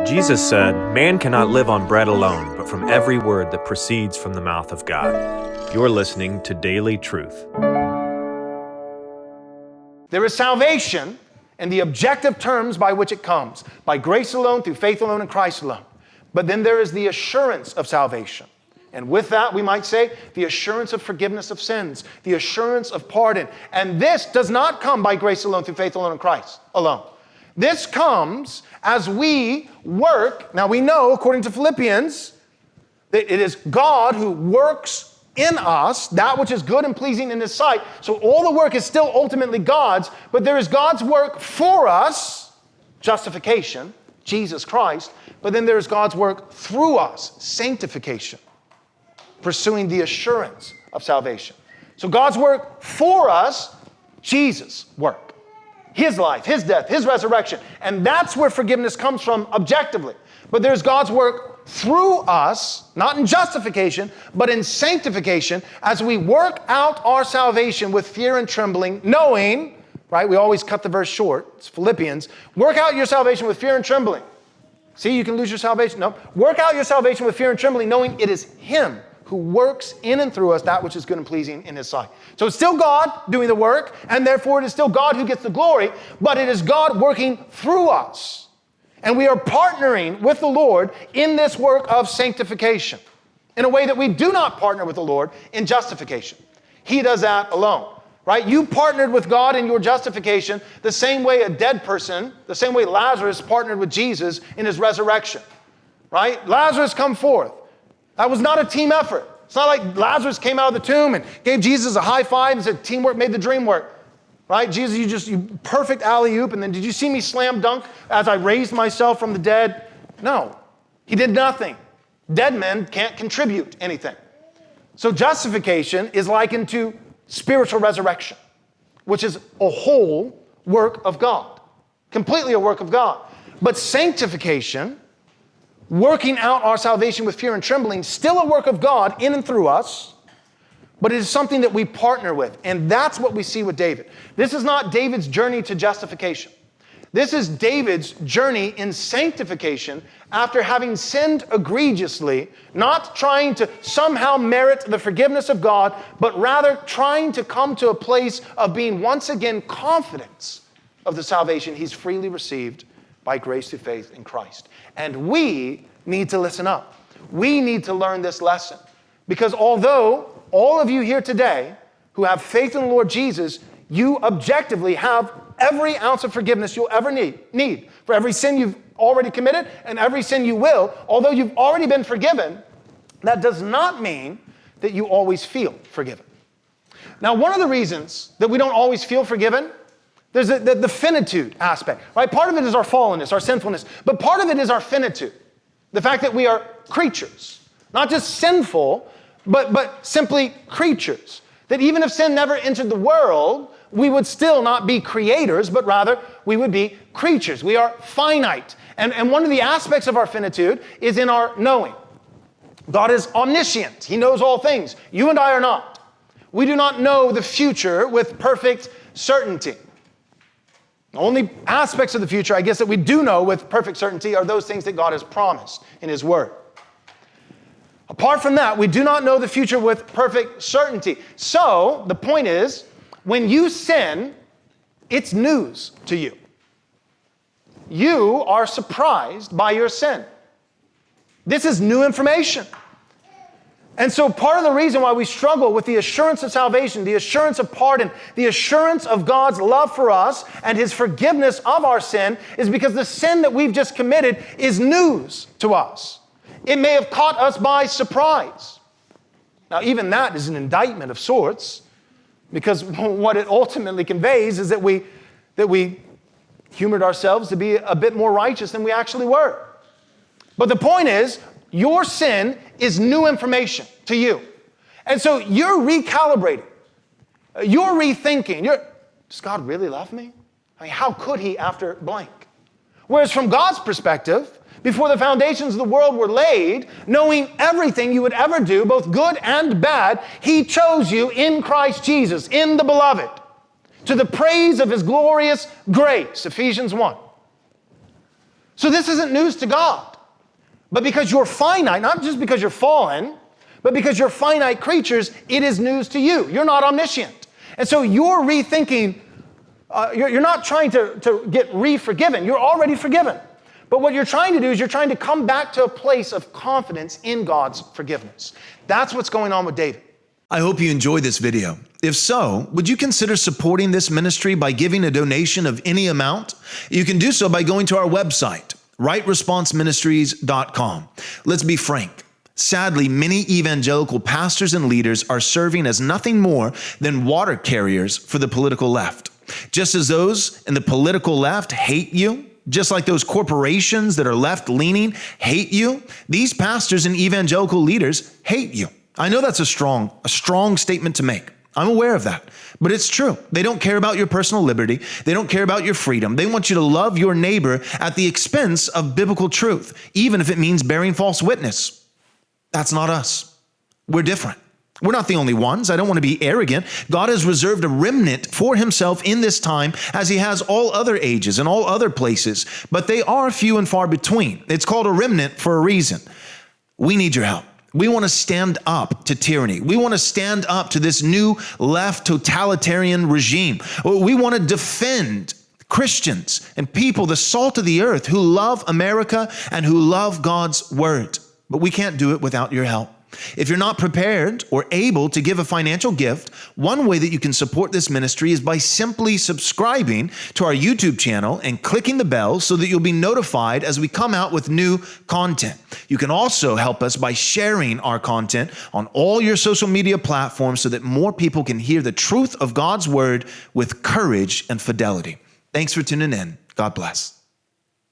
Jesus said, "Man cannot live on bread alone, but from every word that proceeds from the mouth of God." You're listening to Daily Truth. There is salvation and the objective terms by which it comes, by grace alone, through faith alone, in Christ alone. But then there is the assurance of salvation. And with that, we might say, the assurance of forgiveness of sins, the assurance of pardon. And this does not come by grace alone, through faith alone, in Christ alone. This comes as we work. Now we know, according to Philippians, that it is God who works in us that which is good and pleasing in His sight. So all the work is still ultimately God's, but there is God's work for us, justification, Jesus Christ, but then there is God's work through us, sanctification, pursuing the assurance of salvation. So God's work for us, Jesus' work. His life, His death, His resurrection. And that's where forgiveness comes from objectively. But there's God's work through us, not in justification, but in sanctification, as we work out our salvation with fear and trembling, knowing, right, we always cut the verse short, it's Philippians, work out your salvation with fear and trembling. See, you can lose your salvation. No, work out your salvation with fear and trembling, knowing it is Him who works in and through us that which is good and pleasing in His sight. So it's still God doing the work, and therefore it is still God who gets the glory, but it is God working through us. And we are partnering with the Lord in this work of sanctification in a way that we do not partner with the Lord in justification. He does that alone, right? You partnered with God in your justification the same way a dead person, the same way Lazarus partnered with Jesus in His resurrection, right? Lazarus, come forth. That was not a team effort. It's not like Lazarus came out of the tomb and gave Jesus a high five and said, teamwork made the dream work. Right? Jesus, you perfect alley-oop, and then did you see me slam dunk as I raised myself from the dead? No. He did nothing. Dead men can't contribute anything. So justification is likened to spiritual resurrection, which is a whole work of God. Completely a work of God. But sanctification, working out our salvation with fear and trembling, still a work of God in and through us, but it is something that we partner with. And that's what we see with David. This is not David's journey to justification. This is David's journey in sanctification after having sinned egregiously, not trying to somehow merit the forgiveness of God, but rather trying to come to a place of being once again confident of the salvation he's freely received by grace through faith in Christ. And we need to listen up. We need to learn this lesson. Because although all of you here today who have faith in the Lord Jesus, you objectively have every ounce of forgiveness you'll ever need for every sin you've already committed and every sin you will. Although you've already been forgiven, that does not mean that you always feel forgiven. Now, one of the reasons that we don't always feel forgiven, there's the finitude aspect, right? Part of it is our fallenness, our sinfulness, but part of it is our finitude. The fact that we are creatures, not just sinful, but simply creatures. That even if sin never entered the world, we would still not be creators, but rather we would be creatures. We are finite. And one of the aspects of our finitude is in our knowing. God is omniscient. He knows all things. You and I are not. We do not know the future with perfect certainty. The only aspects of the future, I guess, that we do know with perfect certainty are those things that God has promised in His Word. Apart from that, we do not know the future with perfect certainty. So, the point is, when you sin, it's news to you. You are surprised by your sin. This is new information. And so part of the reason why we struggle with the assurance of salvation, the assurance of pardon, the assurance of God's love for us and His forgiveness of our sin is because the sin that we've just committed is news to us. It may have caught us by surprise. Now, even that is an indictment of sorts, because what it ultimately conveys is that we humored ourselves to be a bit more righteous than we actually were. But the point is, your sin is new information to you. And so you're recalibrating. You're rethinking. Does God really love me? I mean, how could He after blank? Whereas from God's perspective, before the foundations of the world were laid, knowing everything you would ever do, both good and bad, He chose you in Christ Jesus, in the Beloved, to the praise of His glorious grace, Ephesians 1. So this isn't news to God. But because you're finite, not just because you're fallen, but because you're finite creatures, it is news to you. You're not omniscient. And so you're rethinking, you're not trying to get re-forgiven. You're already forgiven. But what you're trying to do is you're trying to come back to a place of confidence in God's forgiveness. That's what's going on with David. I hope you enjoyed this video. If so, would you consider supporting this ministry by giving a donation of any amount? You can do so by going to our website, rightresponseministries.com. Let's be frank. Sadly, many evangelical pastors and leaders are serving as nothing more than water carriers for the political left. Just as those in the political left hate you, just like those corporations that are left-leaning hate you, these pastors and evangelical leaders hate you. I know that's a strong statement to make. I'm aware of that, but it's true. They don't care about your personal liberty. They don't care about your freedom. They want you to love your neighbor at the expense of biblical truth, even if it means bearing false witness. That's not us. We're different. We're not the only ones. I don't want to be arrogant. God has reserved a remnant for himself in this time, as he has all other ages and all other places, but they are few and far between. It's called a remnant for a reason. We need your help. We want to stand up to tyranny. We want to stand up to this new left totalitarian regime. We want to defend Christians and people, the salt of the earth, who love America and who love God's word. But we can't do it without your help. If you're not prepared or able to give a financial gift, one way that you can support this ministry is by simply subscribing to our YouTube channel and clicking the bell so that you'll be notified as we come out with new content. You can also help us by sharing our content on all your social media platforms so that more people can hear the truth of God's word with courage and fidelity. Thanks for tuning in. God bless.